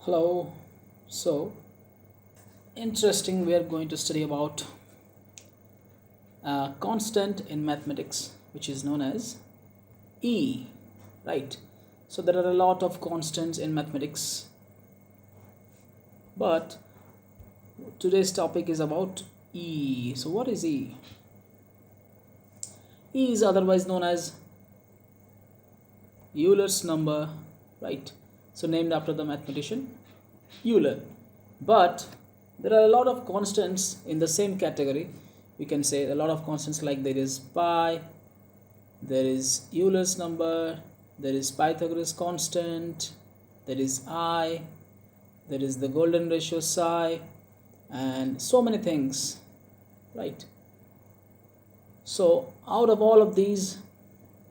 Hello. So, interesting. We are going to study about a constant in mathematics, which is known as E. Right. So there are a lot of constants in mathematics, but today's topic is about E. So what is E? E is otherwise known as Euler's number, right? So named after the mathematician Euler. But there are a lot of constants in the same category. We can say a lot of constants like there is pi, there is Euler's number, there is Pythagoras constant, there is I, there is the golden ratio psi, and so many things, right? So out of all of these,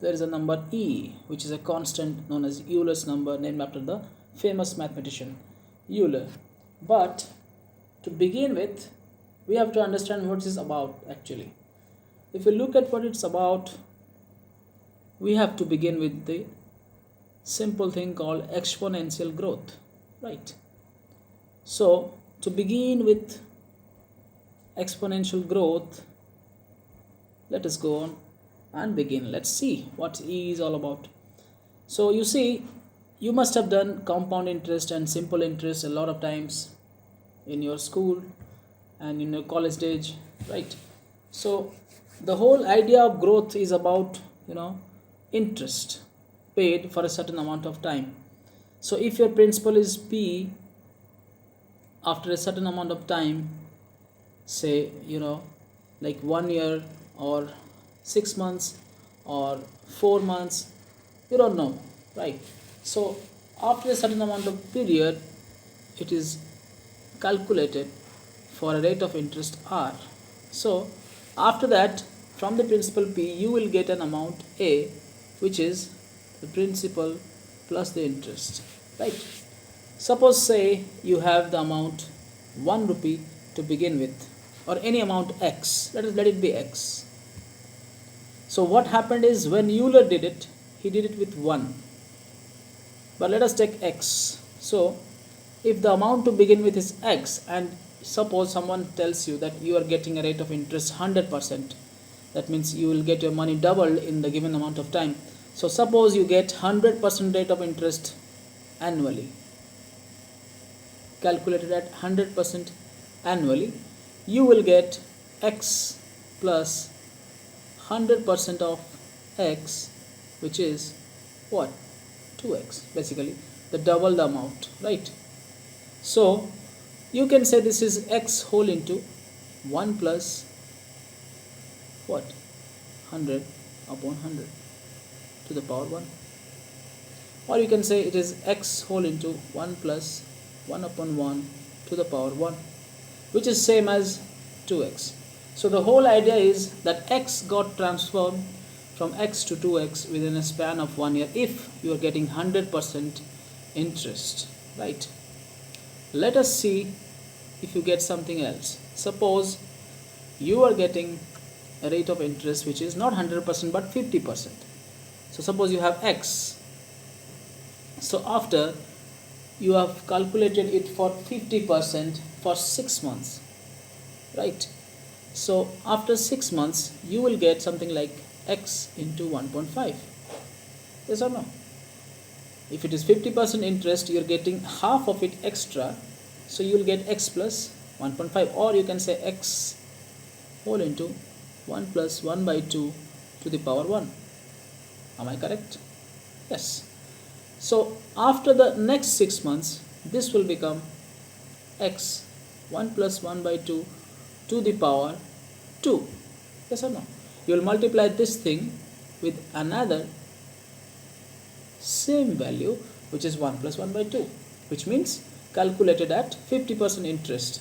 there is a number E, which is a constant known as Euler's number, named after the famous mathematician Euler. But to begin with, we have to understand what it is about actually. If we look at what it's about, we have to begin with the simple thing called exponential growth, right? So to begin with exponential growth, let us go on and begin. Let's see what E is all about. So you see, you must have done compound interest and simple interest a lot of times in your school and in your college stage, right? So the whole idea of growth is about interest paid for a certain amount of time. So if your principal is P, after a certain amount of time, say like 1 year or 6 months or 4 months, you don't know, right? So after a certain amount of period, it is calculated for a rate of interest R. So after that, from the principal P, you will get an amount A, which is the principal plus the interest, right? Suppose say you have the amount 1 rupee to begin with, or any amount X, let it be X. So what happened is, when Euler did it, he did it with 1. But let us take X. So if the amount to begin with is X, and suppose someone tells you that you are getting a rate of interest 100%, that means you will get your money doubled in the given amount of time. So suppose you get 100% rate of interest annually, calculated at 100% annually, you will get X plus 100% of X, which is what? 2X, basically the double the amount, right? So you can say this is X whole into 1 plus what? 100 upon 100 to the power 1. Or you can say it is X whole into 1 plus 1 upon 1 to the power 1, which is same as 2X. So the whole idea is that X got transformed from X to 2X within a span of 1 year if you are getting 100% interest, right? Let us see if you get something else. Suppose you are getting a rate of interest which is not 100% but 50%. So suppose you have X. So after you have calculated it for 50% for 6 months, right? So after 6 months, you will get something like X into 1.5. Yes or no? If it is 50% interest, you are getting half of it extra. So you will get X plus 1.5, or you can say X whole into 1 plus 1 by 2 to the power 1. Am I correct? Yes. So after the next 6 months, this will become X 1 plus 1 by 2 to the power 2. Yes or no? You will multiply this thing with another same value, which is 1 plus 1 by 2, which means calculated at 50% interest.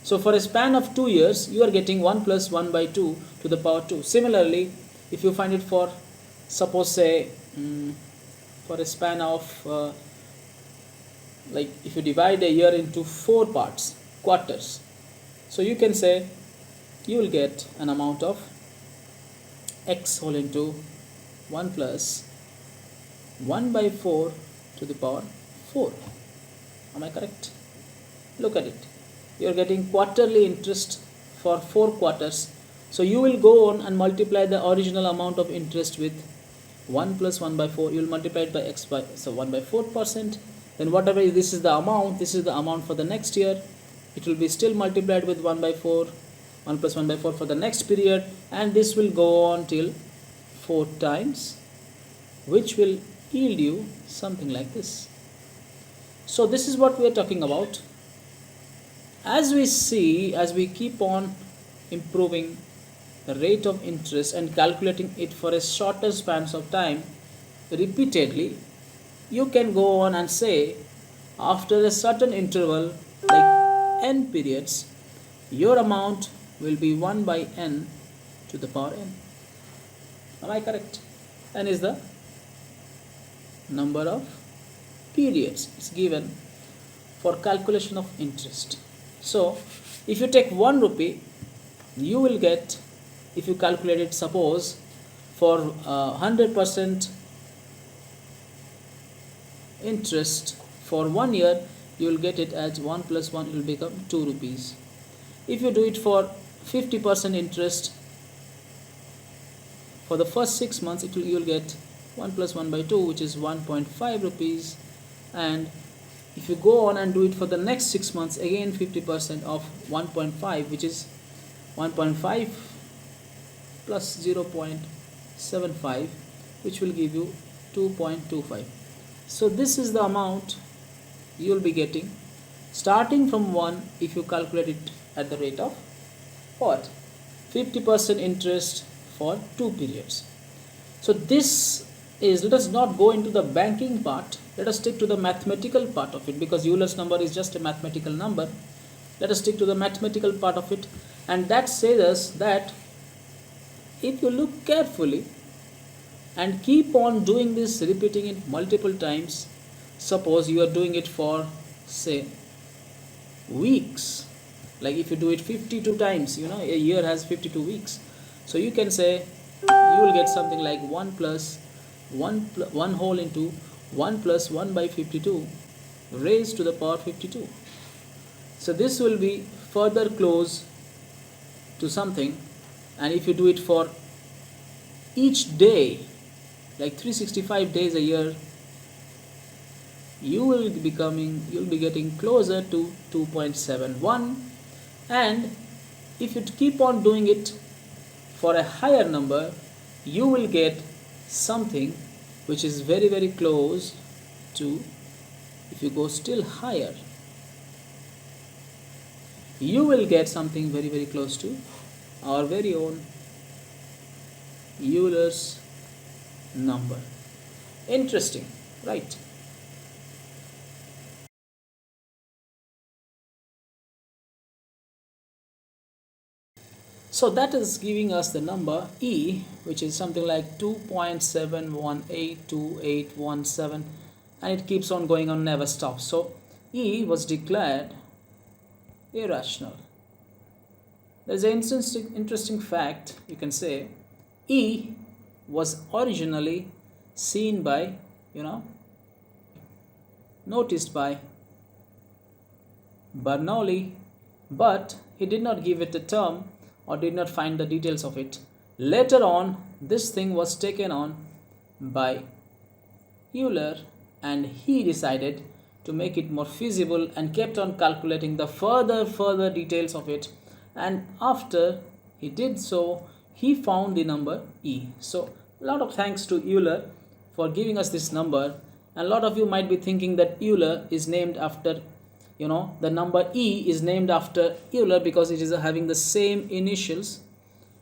So for a span of 2 years, you are getting 1 plus 1 by 2 to the power 2. Similarly, if you find it for, suppose say, for a span of like if you divide a year into 4 parts, quarters, so you can say you will get an amount of X whole into 1 plus 1 by 4 to the power 4. Am I correct? Look at it. You are getting quarterly interest for 4 quarters. So you will go on and multiply the original amount of interest with 1 plus 1 by 4. You will multiply it by x by, so 1 by 4%. Then whatever this is the amount for the next year. It will be still multiplied with 1 by 4, 1 plus 1 by 4 for the next period, and this will go on till 4 times, which will yield you something like this. So this is what we are talking about. As we keep on improving the rate of interest and calculating it for a shorter spans of time repeatedly, you can go on and say after a certain interval like n periods, your amount will be 1 by n to the power n. Am I correct? N is the number of periods it's given for calculation of interest. So if you take 1 rupee, you will get, if you calculate it, suppose for 100% interest for 1 year, you will get it as 1 plus 1, it will become 2 rupees. If you do it for 50% interest for the first 6 months, you will get 1 plus 1 by 2, which is 1.5 rupees. And if you go on and do it for the next 6 months, again 50% of 1.5, which is 1.5 plus 0.75, which will give you 2.25. So this is the amount you will be getting starting from 1 if you calculate it at the rate of what? 50% interest for 2 periods. So this is, let us not go into the banking part, let us stick to the mathematical part of it, because Euler's number is just a mathematical number. Let us stick to the mathematical part of it, and that says us that if you look carefully and keep on doing this, repeating it multiple times, suppose you are doing it for say weeks, like if you do it 52 times, a year has 52 weeks, so you can say you will get something like 1 plus 1 whole into 1 plus 1 by 52 raised to the power 52. So this will be further close to something, and if you do it for each day, like 365 days a year, you will be getting closer to 2.71. And if you keep on doing it for a higher number, you will get something which is very, very close to, if you go still higher, you will get something very, very close to our very own Euler's number. Interesting, right? So that is giving us the number E, which is something like 2.7182817, and it keeps on going on, never stops. So E was declared irrational. There's an interesting fact, you can say. E was originally seen by, noticed by Bernoulli, but he did not give it a term or did not find the details of it. Later on, this thing was taken on by Euler, and he decided to make it more feasible and kept on calculating the further details of it, and after he did so, he found the number E. So a lot of thanks to Euler for giving us this number. And a lot of you might be thinking that Euler is named after, the number E is named after Euler because it is having the same initials,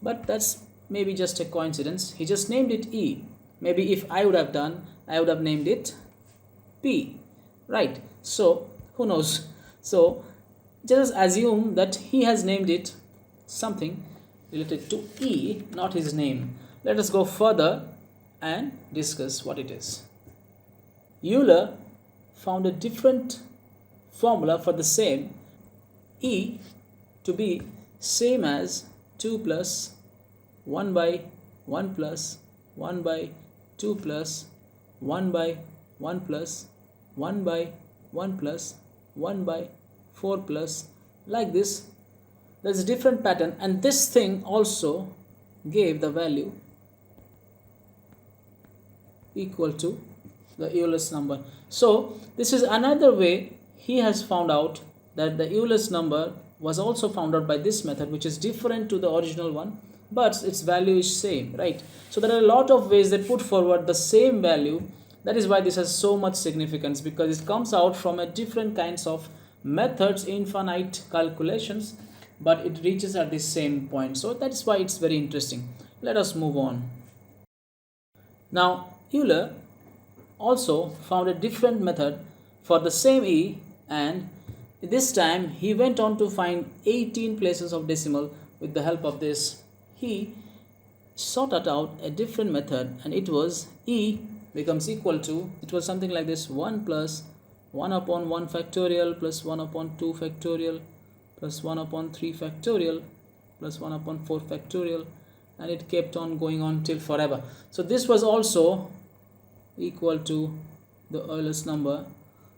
but that's maybe just a coincidence. He just named it E. Maybe if I would have done, I would have named it P, right? So who knows? So just assume that he has named it something related to E, not his name. Let us go further and discuss what it is. Euler found a different formula for the same E to be same as 2 plus 1 by 1 plus 1 by 2 plus 1 by 1 plus 1 by 1 plus 1 by 4 plus, like this. There's a different pattern, and this thing also gave the value equal to the Euler's number. So this is another way he has found out that the Euler's number was also found out by this method, which is different to the original one, but its value is same, right? So there are a lot of ways that put forward the same value. That is why this has so much significance, because it comes out from a different kinds of methods, infinite calculations, but it reaches at the same point. So that's why it's very interesting. Let us move on. Now Euler also found a different method for the same E, and this time he went on to find 18 places of decimal. With the help of this, he sorted out a different method, and it was E becomes equal to, it was something like this: 1 plus 1 upon 1 factorial plus 1 upon 2 factorial plus 1 upon 3 factorial plus 1 upon 4 factorial, and it kept on going on till forever. So this was also equal to the Euler's number,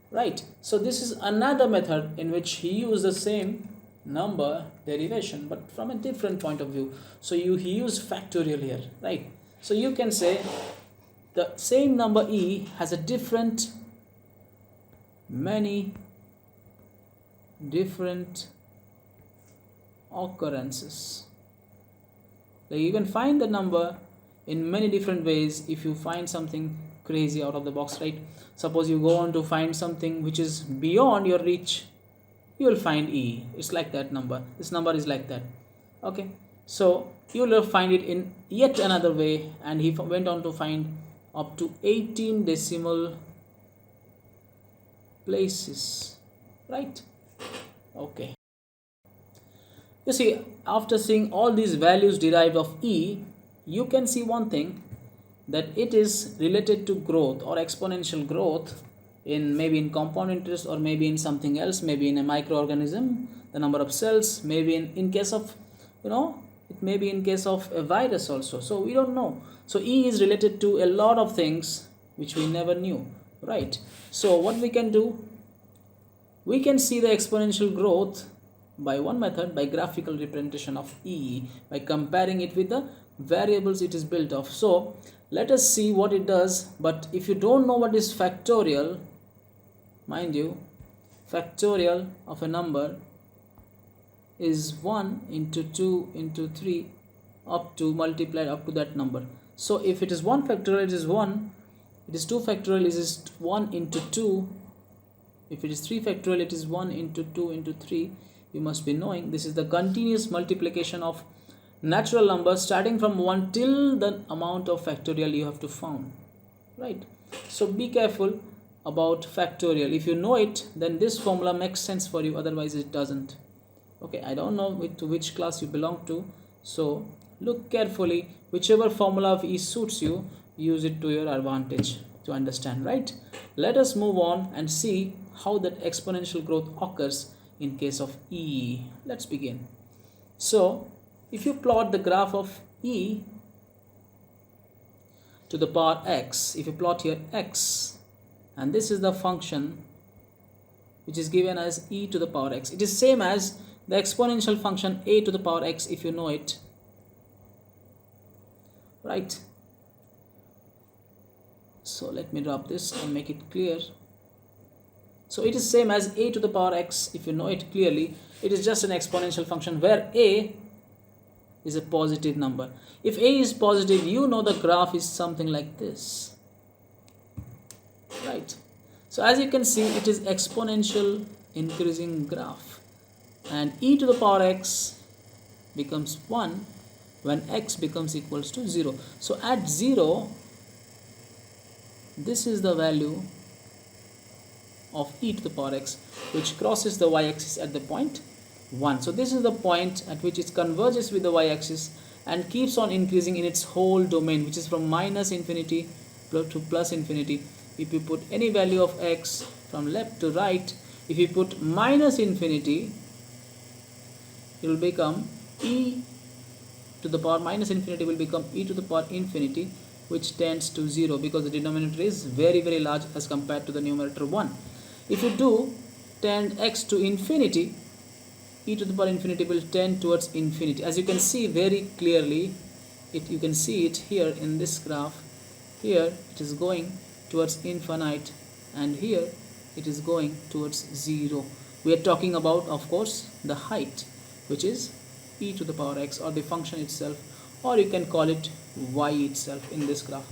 right? So this is another method in which he used the same number derivation but from a different point of view. So he used factorial here, right? So you can say the same number E has a many different occurrences. Like you can find the number in many different ways if you find something crazy out of the box, right? Suppose you go on to find something which is beyond your reach, you will find E. It's like that number. This number is like that. Okay. So you will find it in yet another way, and he went on to find up to 18 decimal places, right? Okay. You see, after seeing all these values derived of E, you can see one thing, that it is related to growth or exponential growth in maybe in compound interest, or maybe in something else, maybe in a microorganism, the number of cells, maybe in case of, it may be in case of a virus also. So we don't know. So E is related to a lot of things which we never knew, right? So what we can do, we can see the exponential growth by one method, by graphical representation of E, by comparing it with the variables it is built of. So let us see what it does. But if you don't know what is factorial, mind you, factorial of a number is 1 into 2 into 3 up to multiplied up to that number. So if it is 1 factorial, it is 1. It is 2 factorial, it is 1 into 2. If it is 3 factorial, it is 1 into 2 into 3. You must be knowing this is the continuous multiplication of natural numbers starting from 1 till the amount of factorial you have to found, right? So be careful about factorial. If you know it, then this formula makes sense for you, otherwise it doesn't. Okay, I don't know to which class you belong to, so look carefully. Whichever formula of E suits you, use it to your advantage to understand, right? Let us move on and see how that exponential growth occurs in case of E. Let's begin. So if you plot the graph of E to the power x, if you plot here x, and this is the function which is given as e to the power x, it is same as the exponential function a to the power x, if you know it, right? So let me drop this and make it clear. So it is same as a to the power x, if you know it clearly. It is just an exponential function where a is a positive number. If a is positive, you know the graph is something like this, right? So as you can see, it is exponential increasing graph, and e to the power x becomes 1 when x becomes equals to 0. So at 0, this is the value of e to the power x, which crosses the y-axis at the point 1. So this is the point at which it converges with the y-axis and keeps on increasing in its whole domain, which is from minus infinity to plus infinity. If you put any value of x from left to right, if you put minus infinity, it will become e to the power minus infinity will become e to the power infinity, which tends to 0 because the denominator is very, very large as compared to the numerator 1. If you do tend x to infinity, e to the power infinity will tend towards infinity. As you can see very clearly, you can see it here in this graph. Here it is going towards infinite, and here it is going towards 0. We are talking about, of course, the height, which is e to the power x, or the function itself, or you can call it y itself in this graph.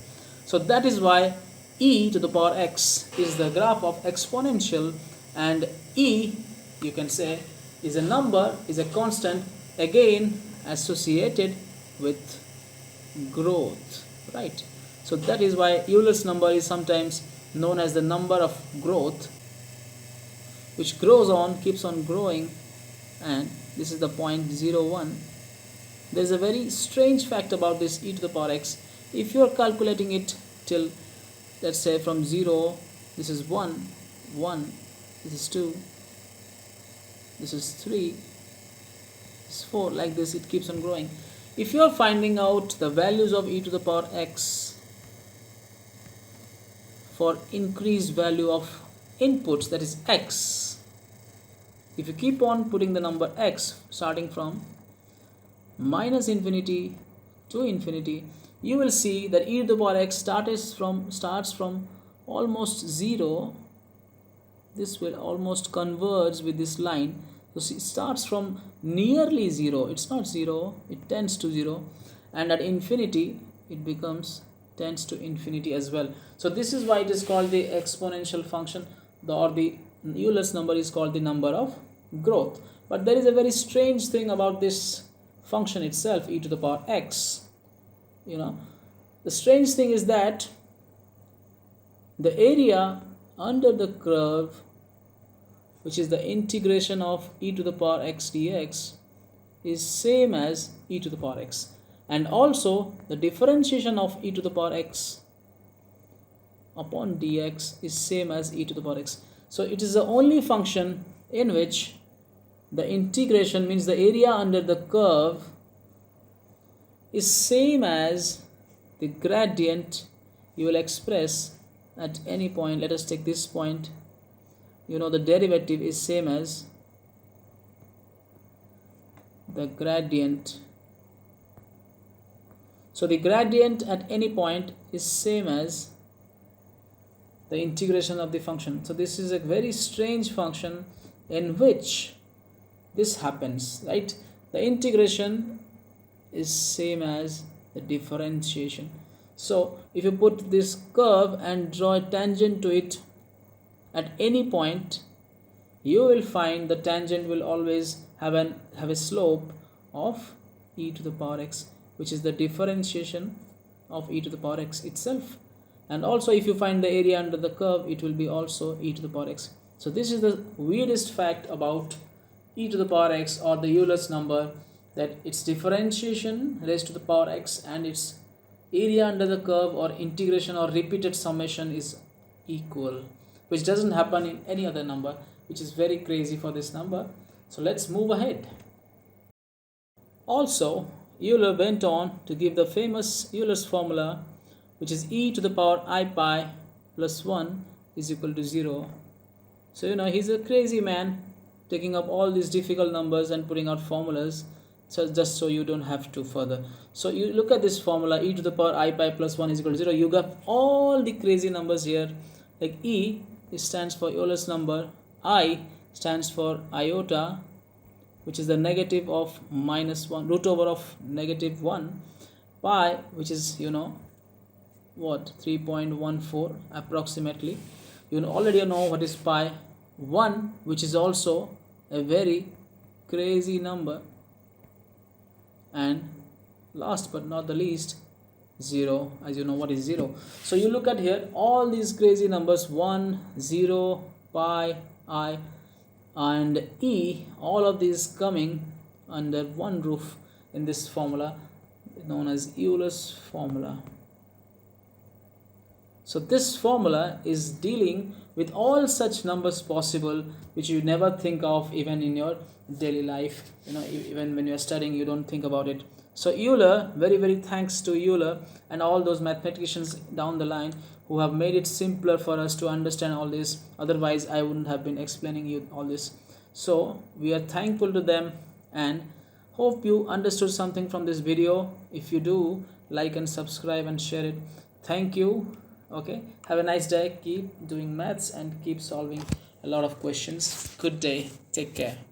So that is why e to the power x is the graph of exponential, and e, you can say, is a number, is a constant, again associated with growth, right? So that is why Euler's number is sometimes known as the number of growth, which grows on, keeps on growing, and this is the point 0,1. There is a very strange fact about this e to the power x. If you are calculating it till, let's say, from 0, this is 1, 1, this is 2, this is 3, this is 4, like this, it keeps on growing. If you are finding out the values of e to the power x for increased value of inputs, that is x, if you keep on putting the number x starting from minus infinity to infinity, you will see that e to the power x starts from almost 0. This will almost converge with this line. So it starts from nearly 0. It's not 0, it tends to 0, and at infinity it tends to infinity as well. So this is why it is called the exponential function, or the Euler's number is called the number of growth. But there is a very strange thing about this function itself, e to the power x. The strange thing is that the area under the curve, which is the integration of e to the power x dx, is same as e to the power x, and also the differentiation of e to the power x upon dx is same as e to the power x. So it is the only function in which the integration, means the area under the curve, is same as the gradient you will express at any point. Let us take this point. The derivative is same as the gradient. So the gradient at any point is same as the integration of the function. So this is a very strange function in which this happens, right? The integration is same as the differentiation. So if you put this curve and draw a tangent to it at any point, you will find the tangent will always have a slope of e to the power x, which is the differentiation of e to the power x itself. And also if you find the area under the curve, it will be also e to the power x. So this is the weirdest fact about e to the power x, or the Euler's number, that its differentiation raised to the power x and its area under the curve or integration or repeated summation is equal, which doesn't happen in any other number, which is very crazy for this number. So let's move ahead. Also, Euler went on to give the famous Euler's formula, which is e to the power I pi plus 1 is equal to 0. So he's a crazy man, taking up all these difficult numbers and putting out formulas, so just so you don't have to further. So you look at this formula, e to the power I pi plus 1 is equal to 0. You got all the crazy numbers here, like e, it stands for Euler's number, I stands for iota, which is the negative of minus 1, root over of negative 1, pi, which is 3.14 approximately. You already know what is pi. 1, which is also a very crazy number, and last but not the least, 0, as you know what is 0. So you look at here, all these crazy numbers, 1, 0, pi, I and e, all of these coming under one roof in this formula known as Euler's formula. So this formula is dealing with all such numbers possible which you never think of even in your daily life. Even when you are studying, you don't think about it. So Euler, very thanks to Euler and all those mathematicians down the line who have made it simpler for us to understand all this. Otherwise I wouldn't have been explaining you all this. So we are thankful to them and hope you understood something from this video. If you do, like and subscribe and share it. Thank you. Okay, have a nice day. Keep doing maths and keep solving a lot of questions. Good day. Take care.